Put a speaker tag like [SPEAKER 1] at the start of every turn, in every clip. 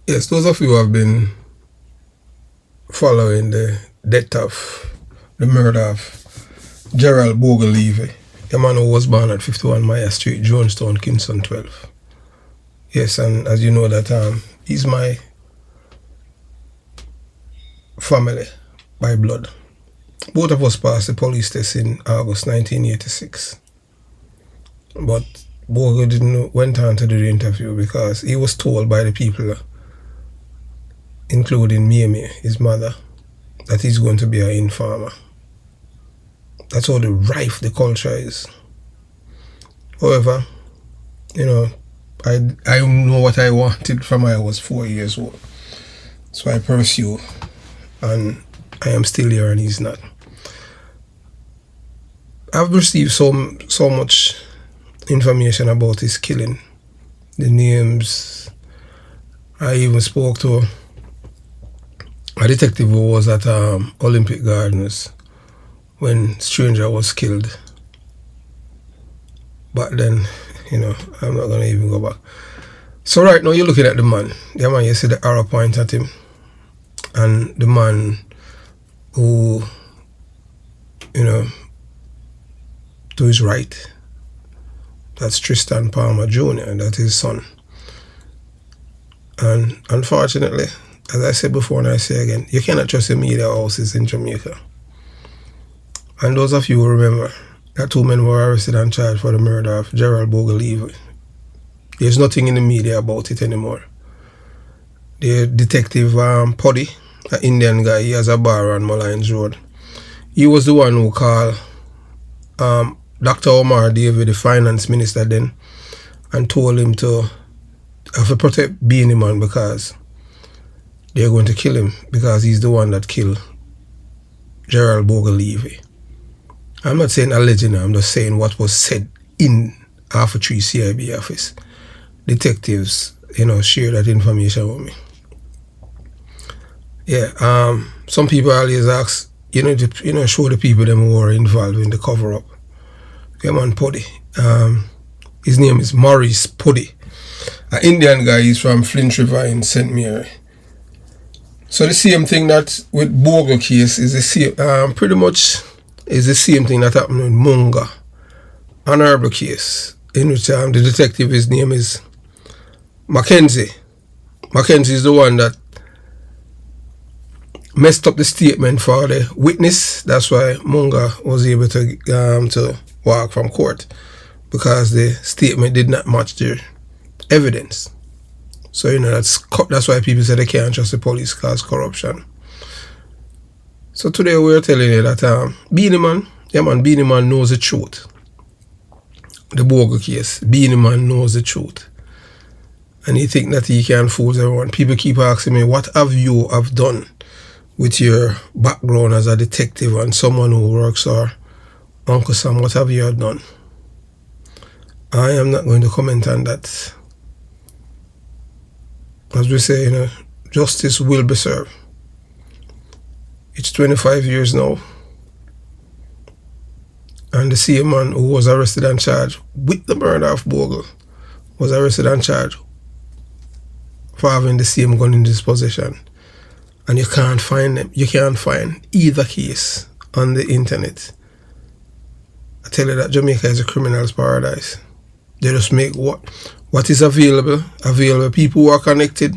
[SPEAKER 1] Yes, those of you who have been following the death of the murder of Gerald Bogle Levy, a man who was born at 51 Maya Street, Jonestown, Kingston 12. Yes, and as you know that he's my family by blood. Both of us passed the police test in August 1986. But Bogle didn't went on to do the interview because he was told by the people, including Mimi, his mother, that he's going to be an informer. That's how the rife the culture is. However, you know, I know what I wanted from when I was 4 years old. So I pursue, and I am still here and he's not. I've received so much information about his killing. The names. I even spoke to a detective who was at Olympic Gardens when Stranger was killed. But then, I'm not gonna even go back. So right now you're looking at the man. The man, you see the arrow point at him. And the man who, to his right, that's Tristan Palmer Jr., that's his son. And unfortunately, as I said before and I say again, you cannot trust the media houses in Jamaica. And those of you who remember that 2 men were arrested and charged for the murder of Gerald Bogle Levy, there's nothing in the media about it anymore. The detective Puddy, an Indian guy, he has a bar on Mullines Road. He was the one who called Dr. Omar David, the finance minister then, and told him to have to protect Beenie Man because they're going to kill him because he's the one that killed Gerald Bogle Levy. I'm not saying allegedly, I'm just saying what was said in Alpha 3 CIB office. Detectives, share that information with me. Yeah, some people always ask, show the people them who are involved in the cover-up. Yeah, man, Puddy. His name is Maurice Puddy. An Indian guy, he's from Flint River in St. Mary. So the same thing that with Bogle case is the same, pretty much is the same thing that happened with Munga. Honorable case, in which the detective, his name is Mackenzie. Mackenzie is the one that messed up the statement for the witness. That's why Munga was able to walk from court, because the statement did not match the evidence. So that's why people say they can't trust the police cause corruption. So today we're telling you that Beenie Man, Beenie Man knows the truth. The Bogle case, Beenie Man knows the truth. And he think that he can fool everyone. People keep asking me, what have you have done with your background as a detective and someone who works for Uncle Sam? What have you done? I am not going to comment on that. As we say, justice will be served. It's 25 years now. And the same man who was arrested and charged with the murder of Bogle was arrested and charged for having the same gun in his possession. And you can't find them. You can't find either case on the internet. I tell you that Jamaica is a criminal's paradise. They just make what is available. People who are connected.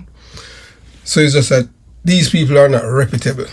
[SPEAKER 1] So it's just that these people are not reputable.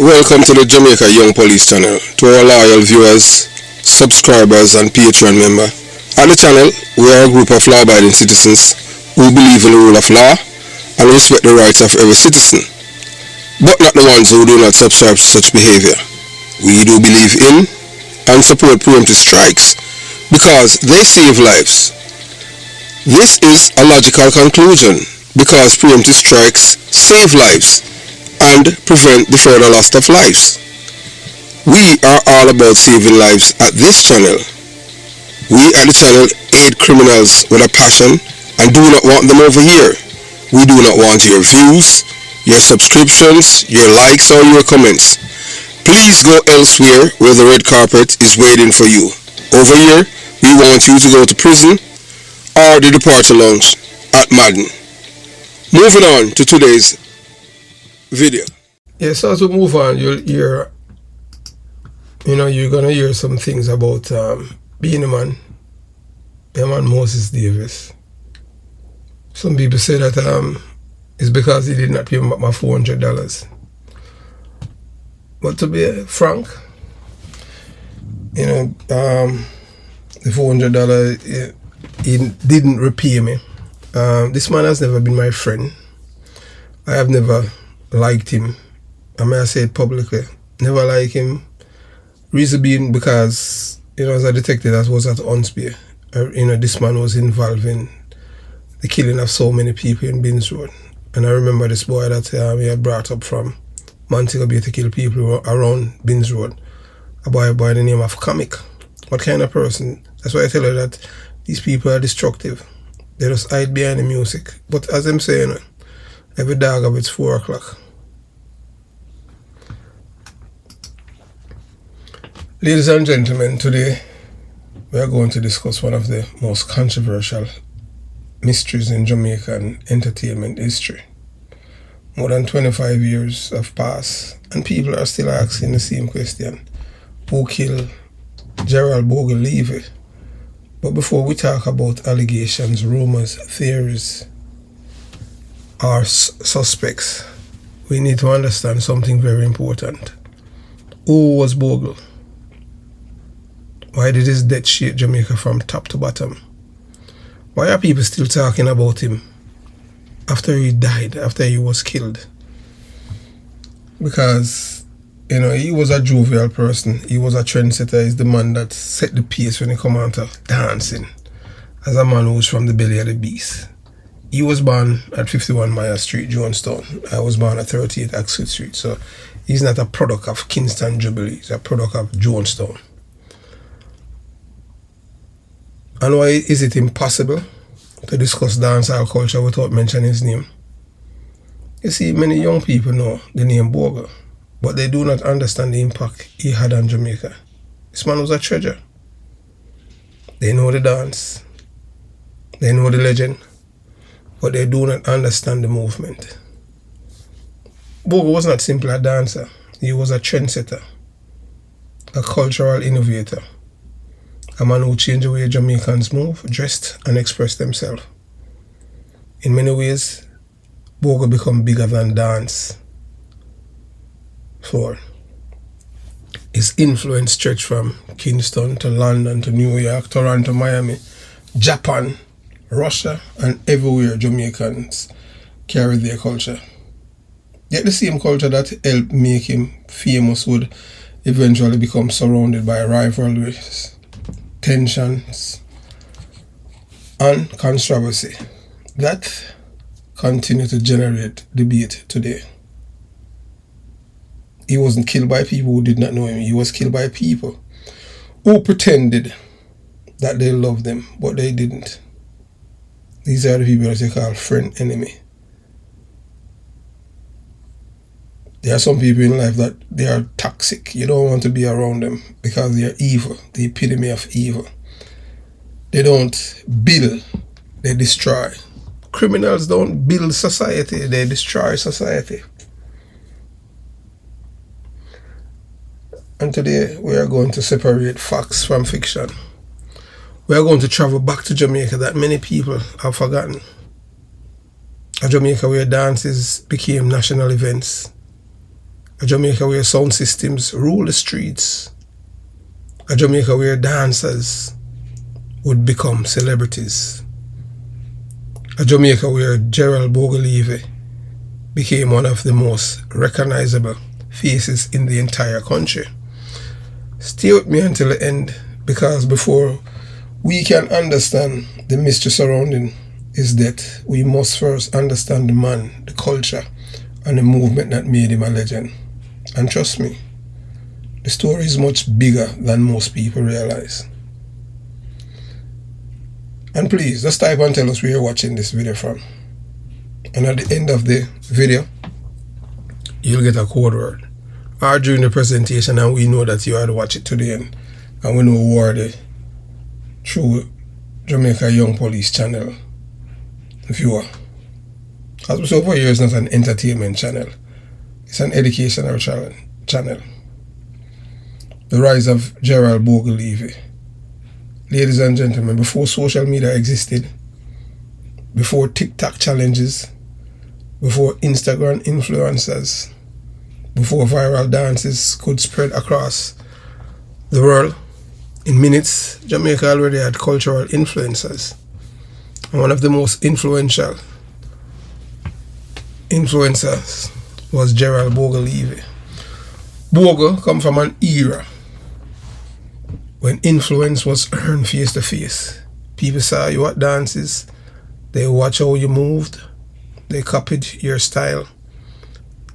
[SPEAKER 2] Welcome to the Jamaica Young Police channel. To our loyal viewers, subscribers and Patreon member. At the channel, we are a group of law-abiding citizens who believe in the rule of law and respect the rights of every citizen, but not the ones who do not subscribe to such behavior. We do believe in and support preemptive strikes because they save lives. This is a logical conclusion because preemptive strikes save lives and prevent the further loss of lives. We are all about saving lives at this channel. We at the channel aid criminals with a passion and do not want them over here. We do not want your views, your subscriptions, your likes or your comments. Please go elsewhere where the red carpet is waiting for you. Over here, we want you to go to prison or the departure lounge at Madden. Moving on to today's video.
[SPEAKER 1] Yes, so as we move on, you'll hear, you're gonna hear some things about Beenie Man, Moses Davis. Some people say that it's because he did not pay me back my $400. But to be frank, the $400 he didn't repay me. This man has never been my friend. I have never liked him. I may have said publicly, never liked him. Reason being because, as a detective that was at Unspear, this man was involved in the killing of so many people in Binns Road. And I remember this boy that he had brought up from Montego Bay to kill people around Binns Road. A boy by the name of Comic. What kind of person? That's why I tell you that these people are destructive. They just hide behind the music. But as I'm saying, every dog of it's 4 o'clock. Ladies and gentlemen, today we are going to discuss one of the most controversial mysteries in Jamaican entertainment history. More than 25 years have passed and people are still asking the same question. Who killed Gerald Bogle Levy? But before we talk about allegations, rumors, theories, or suspects, we need to understand something very important. Who was Bogle? Why did his death shake Jamaica from top to bottom? Why are people still talking about him after he died, after he was killed? Because, he was a jovial person. He was a trendsetter. He's the man that set the pace when he come out of dancing. As a man who was from the belly of the beast. He was born at 51 Maya Street, Jonestown. I was born at 38 Oxford Street. So he's not a product of Kingston Jubilee. He's a product of Jonestown. And why is it impossible to discuss dancehall culture without mentioning his name? You see, many young people know the name Bogle, but they do not understand the impact he had on Jamaica. This man was a treasure. They know the dance, they know the legend, but they do not understand the movement. Bogle was not simply a dancer, he was a trendsetter, a cultural innovator. A man who changed the way Jamaicans move, dressed, and expressed themselves. In many ways, Bogle became bigger than dance. For his influence stretched from Kingston to London to New York, Toronto, Miami, Japan, Russia, and everywhere Jamaicans carried their culture. Yet the same culture that helped make him famous would eventually become surrounded by rivalries, tensions, and controversy that continue to generate debate today. He wasn't killed by people who did not know him. He was killed by people who pretended that they loved them, but they didn't. These are the people that they call friend, enemy. There are some people in life that they are toxic. You don't want to be around them because they are evil, the epitome of evil. They don't build, they destroy. Criminals don't build society, they destroy society. And today we are going to separate facts from fiction. We are going to travel back to Jamaica that many people have forgotten. A Jamaica where dances became national events. A Jamaica where sound systems rule the streets. A Jamaica where dancers would become celebrities. A Jamaica where Gerald Bogle Levy became one of the most recognizable faces in the entire country. Stay with me until the end, because before we can understand the mystery surrounding his death, we must first understand the man, the culture, and the movement that made him a legend. And trust me, the story is much bigger than most people realize. And please, just type and tell us where you're watching this video from. And at the end of the video, you'll get a code word. Or during the presentation, and we know that you had to watch it to the end. And we know who are the true Jamaica Young Police channel viewer. As we saw for years, it's not an entertainment channel. It's an educational channel. The rise of Gerald Bogle Levy. Ladies and gentlemen, before social media existed, before TikTok challenges, before Instagram influencers, before viral dances could spread across the world, in minutes, Jamaica already had cultural influencers. And one of the most influential influencers was Gerald Bogle Levy. Bogle come from an era when influence was earned face to face. People saw you at dances, they watch how you moved, they copied your style,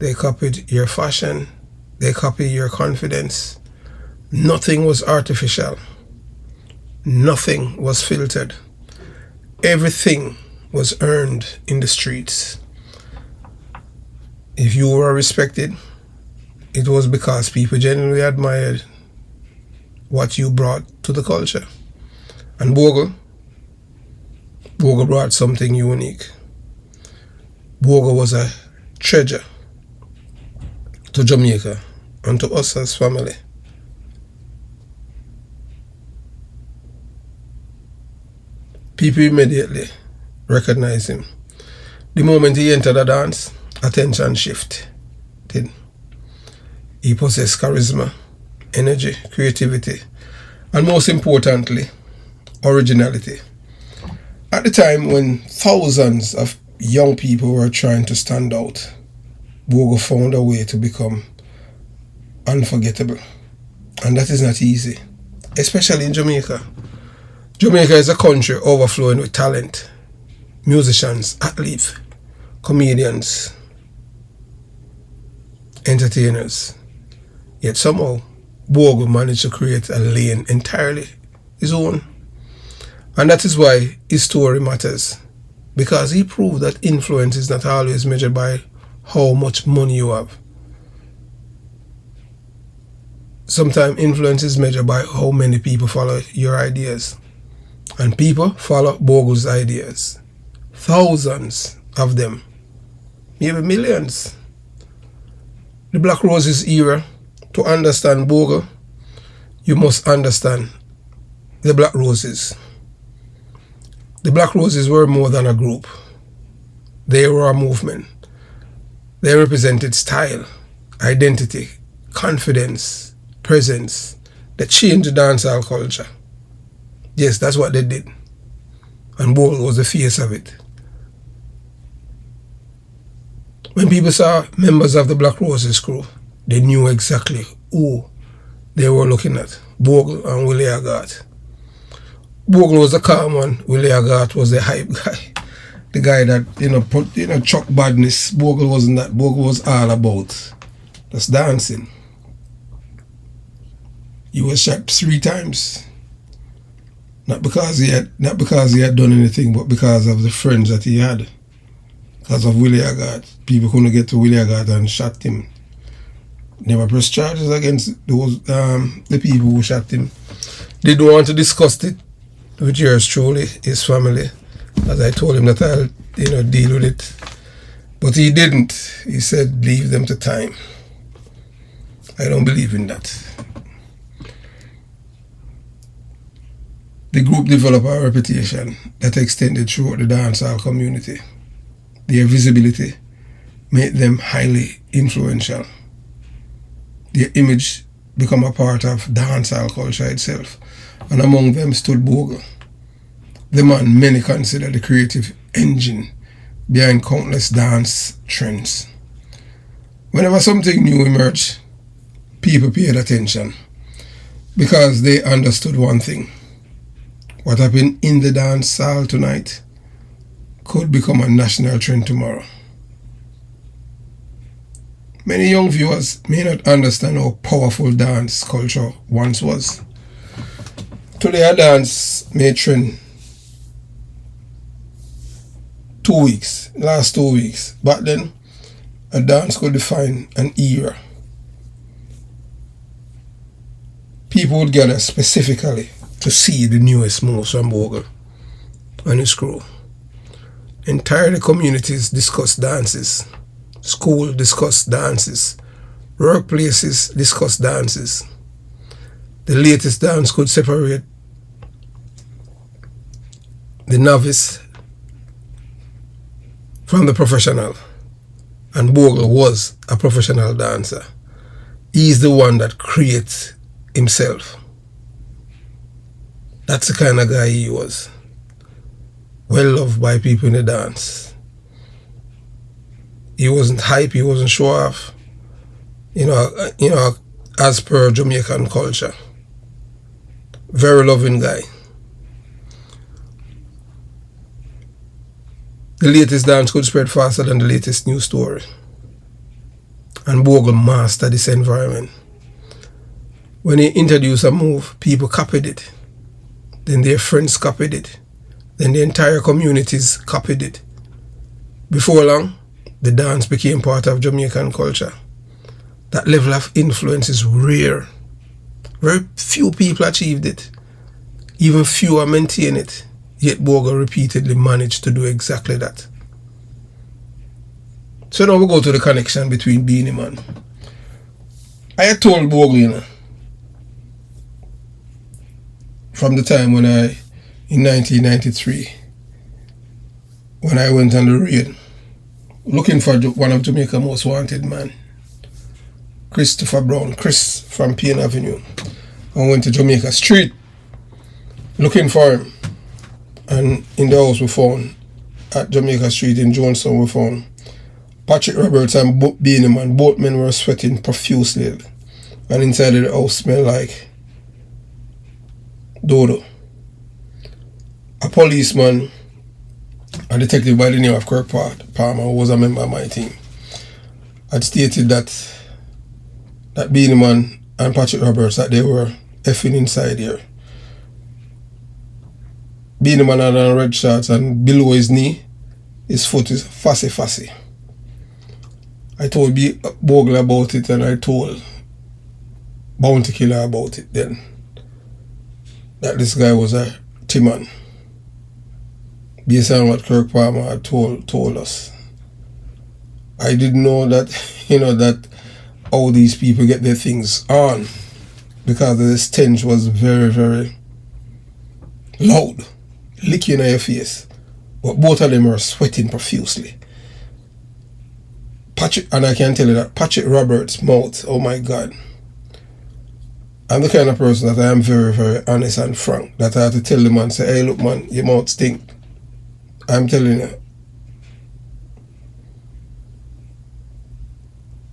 [SPEAKER 1] they copied your fashion, they copied your confidence. Nothing was artificial. Nothing was filtered. Everything was earned in the streets. If you were respected, it was because people genuinely admired what you brought to the culture. And Bogle brought something unique. Bogle was a treasure to Jamaica and to us as family. People immediately recognized him. The moment he entered the dance, attention shifted. He possessed charisma, energy, creativity, and most importantly, originality. At the time when thousands of young people were trying to stand out, Bogle found a way to become unforgettable. And that is not easy, especially in Jamaica. Jamaica is a country overflowing with talent, musicians, athletes, comedians, entertainers. Yet somehow, Bogle managed to create a lane entirely his own. And that is why his story matters, because he proved that influence is not always measured by how much money you have. Sometimes influence is measured by how many people follow your ideas. And people follow Bogle's ideas. Thousands of them. Maybe millions. The Black Roses era, to understand Bogle, you must understand the Black Roses. The Black Roses were more than a group. They were a movement. They represented style, identity, confidence, presence. They changed the dancehall culture. Yes, that's what they did. And Bogle was the face of it. When people saw members of the Black Roses crew, they knew exactly who they were looking at. Bogle and Willie Agat. Bogle was the calm one. Willie Agat was the hype guy. The guy that, chuck badness. Bogle wasn't that. Bogle was all about just dancing. He was shot 3 times. Not because he had done anything, but because of the friends that he had. Because of Willie Agat. People couldn't get to Willie Agat and shot him. Never pressed charges against those the people who shot him. They don't want to discuss it with yours truly, his family. As I told him that I'll deal with it. But he didn't. He said leave them to time. I don't believe in that. The group developed a reputation that extended throughout the dancehall community. Their visibility made them highly influential. their image become a part of dancehall culture itself. And among them stood Bogle, the man many consider the creative engine behind countless dance trends. Whenever something new emerged, people paid attention because they understood one thing. What happened in the dance hall tonight could become a national trend tomorrow. Many young viewers may not understand how powerful dance culture once was. Today a dance may trend 2 weeks, last 2 weeks. Back then, a dance could define an era. People would gather specifically to see the newest moves from Bogle and his crew. Entire communities discuss dances. School discuss dances. Workplaces discuss dances. The latest dance could separate the novice from the professional. And Bogle was a professional dancer. He's the one that creates himself. That's the kind of guy he was. Well loved by people in the dance. He wasn't hype, he wasn't show off. You know, as per Jamaican culture. Very loving guy. The latest dance could spread faster than the latest news story. And Bogle mastered this environment. When he introduced a move, people copied it. Then their friends copied it. Then the entire communities copied it. Before long, the dance became part of Jamaican culture. That level of influence is rare. Very few people achieved it. Even fewer maintain it. Yet Bogle repeatedly managed to do exactly that. So now we go to the connection between Beenie Man. I had told Bogle, from the time when in 1993, when I went on the raid, looking for one of Jamaica's most wanted man, Christopher Brown, Chris from Payne Avenue. I went to Jamaica Street, looking for him. And in the house we found, at Jamaica Street in Jonestown, we found Patrick Roberts and Beenie Man. Both men were sweating profusely. And inside of the house smelled like dodo. A policeman, a detective by the name of Kirk Palmer, who was a member of my team, had stated that Beenie Man and Patrick Roberts, that they were effing inside here. Beenie Man had on red shorts, and below his knee, his foot is fussy. I told Bogle about it, and I told Bounty Killer about it then. That this guy was a T-man. Based on what Kirk Palmer had told us. I didn't know that, that all these people get their things on, because the stench was very, very loud. Licking in your face. But both of them were sweating profusely. And I can tell you that Patrick Roberts' mouth, oh my God. I'm the kind of person that I am very, very honest and frank. That I have to tell the man, say, hey look man, your mouth stink. I'm telling you.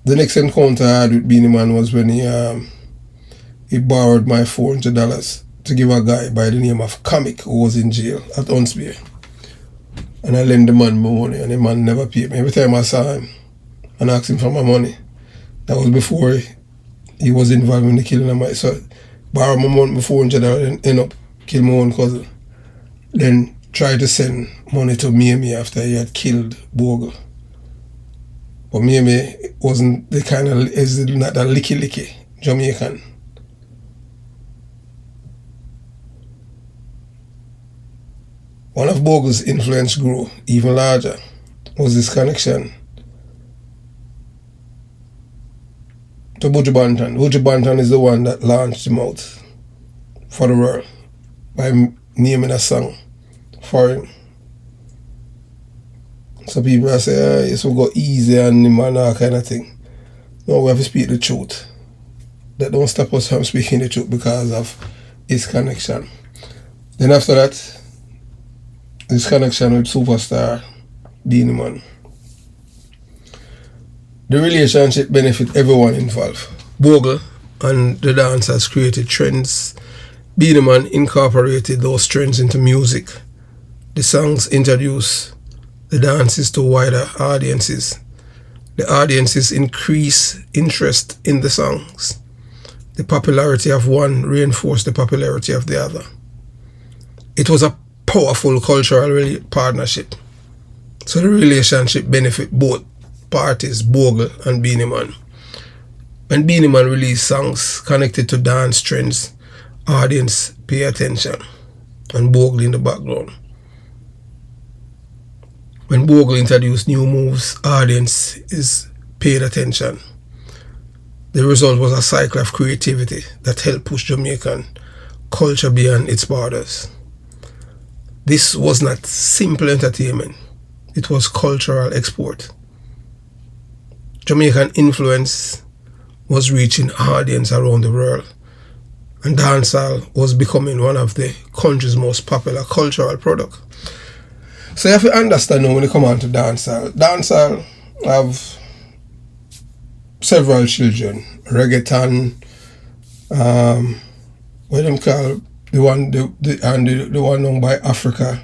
[SPEAKER 1] The next encounter I had with Beenie Man was when he borrowed my $400 to give a guy by the name of Comic, who was in jail at Huntsby. And I lent the man my money, and the man never paid me. Every time I saw him and asked him for my money, that was before he was involved in the killing of my son. Borrow my money before $400 and end up kill my own cousin. Then try to send money to Mimi after he had killed Bogle. But Mimi wasn't the kind of, is not that licky Jamaican. One of Bogle's influence grew even larger was his connection to Buju Banton. Buju Banton is the one that launched him out for the world by naming a song for him. So people say, you should go easy on him and that kind of thing. No, we have to speak the truth. that don't stop us from speaking the truth because of his connection. Then after that, his connection with superstar Beenie Man. The relationship benefit everyone involved. Bogle and the dancers created trends. Beenie Man incorporated those trends into music. The songs introduce the dances to wider audiences. The audiences increase interest in the songs. The popularity of one reinforced the popularity of the other. It was a powerful cultural partnership. So the relationship benefit both parties, Bogle and Beenie Man. When Beenie Man released songs connected to dance trends, audience pay attention, and Bogle in the background. When Bogle introduced new moves, audience is paid attention. The result was a cycle of creativity that helped push Jamaican culture beyond its borders. This was not simple entertainment, it was cultural export. Jamaican influence was reaching audience around the world, and dancehall was becoming one of the country's most popular cultural products. So you have to understand now when you come on to dancehall. Dancehall have several children. Reggaeton, what them call the one known by Africa.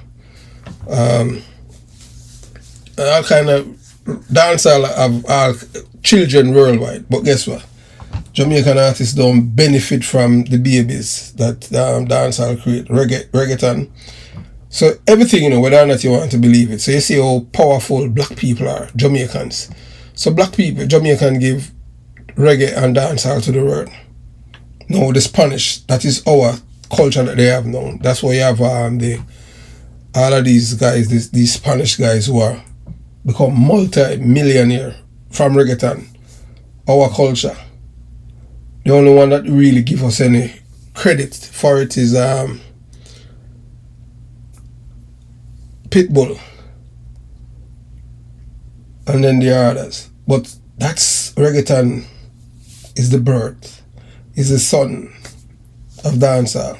[SPEAKER 1] All kind of dancehall have all children worldwide. But guess what? Jamaican artists don't benefit from the babies that dancehall create. Reggaeton. So everything, whether or not you want to believe it. So you see how powerful black people are, Jamaicans. So black people, Jamaican give reggae and dancehall to the world. No, the Spanish, that is our culture that they have now. That's why you have all of these guys, these Spanish guys who are become multi-millionaire from reggaeton. Our culture. The only one that really give us any credit for it is Pitbull, and then the others. But that's reggaeton is the birth, is the son of dancehall.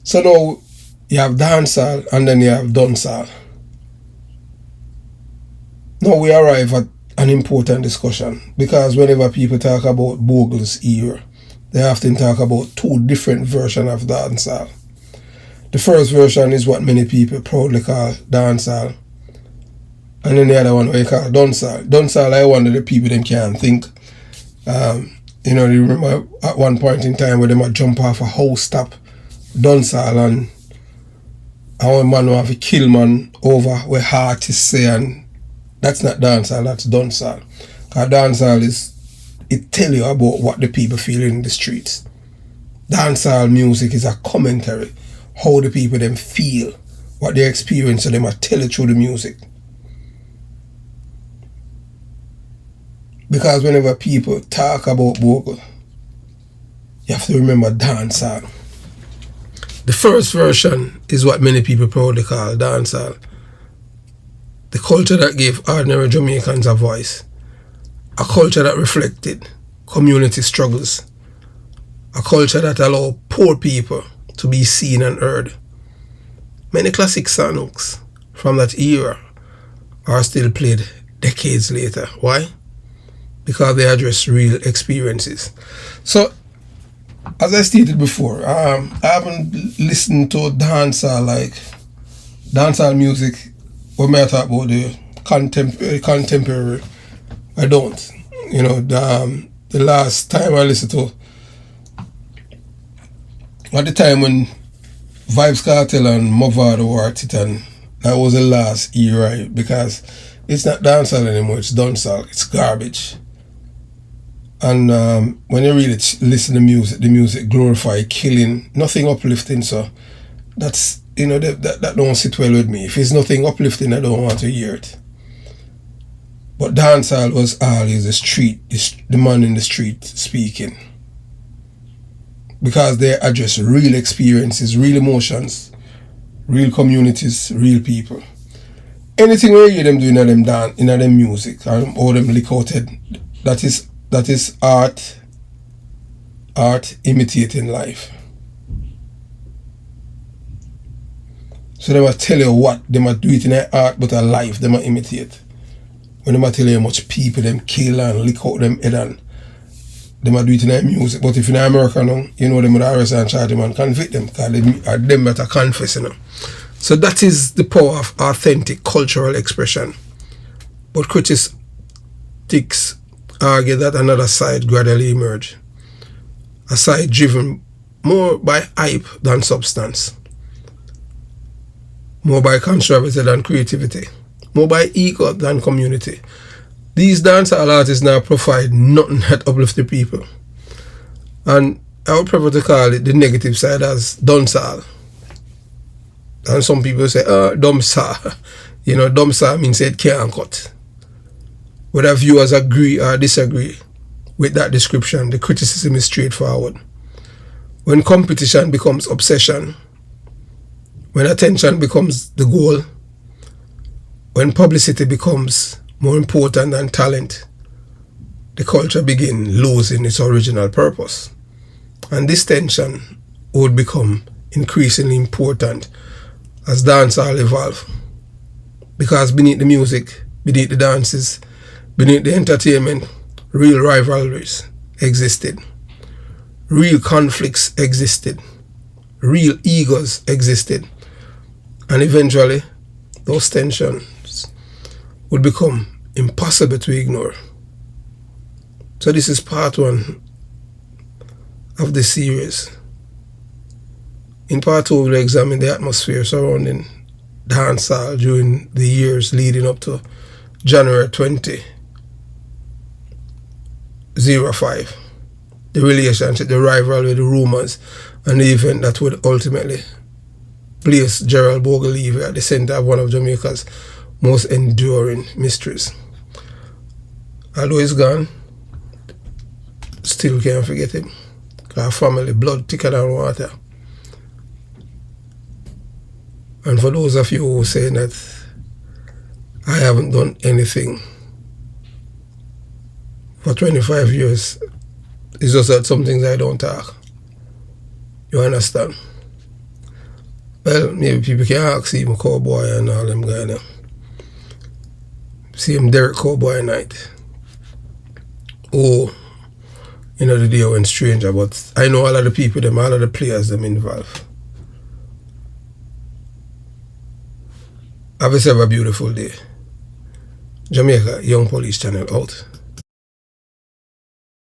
[SPEAKER 1] So now you have dancehall and then you have dancehall. Now we arrive at an important discussion, because whenever people talk about Bogle's era, they often talk about two different versions of dancehall. The first version is what many people proudly call dancehall, and then the other one we call dancehall. Dancehall, I wonder the people them can't think. You remember at one point in time where they might jump off a house top, dancehall, and one man will have a kill man over where artists say, and that's not dancehall, that's dancehall. Because dancehall it tell you about what the people feel in the streets. Dancehall music is a commentary, how the people them feel, what they experience, so they might tell it through the music. Because whenever people talk about Bogle, you have to remember dancehall. The first version is what many people proudly call dancehall. The culture that gave ordinary Jamaicans a voice. A culture that reflected community struggles. A culture that allowed poor people to be seen and heard. Many classic songs from that era are still played decades later. Why? Because they address real experiences. So, as I stated before, I haven't listened to dancehall music when I talk about the contemporary. I don't. The last time I listened to, at the time when Vybz Kartel and Mavado were at it, and that was the last era, because it's not dancehall anymore, it's dancehall, it's garbage. And when you really listen to the music glorify killing, nothing uplifting, so that's, that don't sit well with me. If it's nothing uplifting, I don't want to hear it. But dancehall was always the man in the street speaking. Because they address real experiences, real emotions, real communities, real people. Anything we hear them do in them music, or them lick out head, that is that is art imitating life. So they might tell you what, they might do it in their art, but a life they might imitate. When they might tell you how much people them kill and lick out them head, and they might do it in their music. But if in America now, you know, them would arrest and charge them and convict them, because they are them that are confess, you know. So that is the power of authentic cultural expression. But critics argue that another side gradually emerged. A side driven more by hype than substance. More by controversy than creativity. More by ego than community. These dancehall artists now provide nothing that uplift the people. And I would prefer to call it the negative side as dancehall. And some people say, dumpsa. You know, dumpsa means it can't cut. Whether viewers agree or disagree with that description, the criticism is straightforward. When competition becomes obsession, when attention becomes the goal, when publicity becomes more important than talent, the culture begins losing its original purpose. And this tension would become increasingly important as dancehall evolve. Because beneath the music, beneath the dances, beneath the entertainment, real rivalries existed. Real conflicts existed. Real egos existed. And eventually, those tensions would become impossible to ignore. So this is part 1 of the series. In part 2, we'll examine the atmosphere surrounding dancehall during the years leading up to January 2005. The relationship, the rivalry, the rumors, and the event that would ultimately place Gerald Bogle Levy at the center of one of Jamaica's most enduring mysteries. Although he's gone, still can't forget him. Our family, blood thicker than water. And for those of you who say that I haven't done anything for 25 years, it's just that some things I don't talk. You understand? Well, maybe people can ask him Cowboy and all them guys now. See him Derek Cowboy night. Oh, you know, the day went stranger, but I know all of the people, them, all of the players, them involved. Have yourself a beautiful day. Jamaica Young Police Channel out.